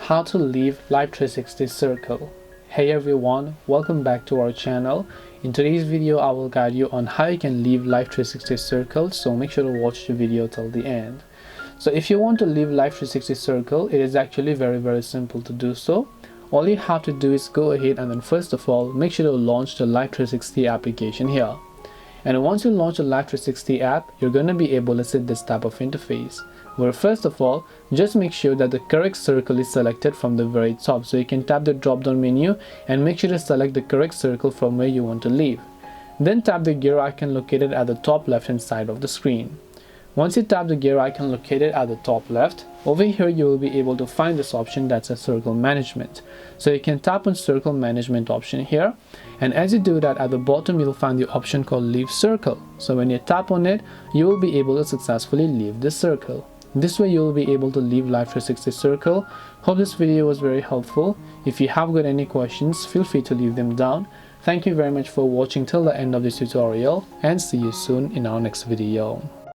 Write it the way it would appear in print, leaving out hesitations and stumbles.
How to leave Life360 circle. Hey everyone, welcome back to our channel. In today's video I will guide you on how you can leave Life360 circle, so make sure to watch the video till the end. So if you want to leave Life360 circle, it is actually very simple to do so. All you have to do is go ahead and then first of all make sure to launch the Life360 application here. And once you launch the Life360 app, you're going to be able to see this type of interface, where first of all, just make sure that the correct circle is selected from the very top. So you can tap the drop down menu and make sure to select the correct circle from where you want to leave. Then tap the gear icon located at the top left hand side of the screen. Once you tap the gear icon located at the top left, over here you will be able to find this option that's a circle management. So you can tap on circle management option here, and as you do that, at the bottom you'll find the option called leave circle. So when you tap on it, you will be able to successfully leave this circle. This way you will be able to leave Life360 circle. Hope this video was very helpful. If you have got any questions, feel free to leave them down. Thank you very much for watching till the end of this tutorial, and see you soon in our next video.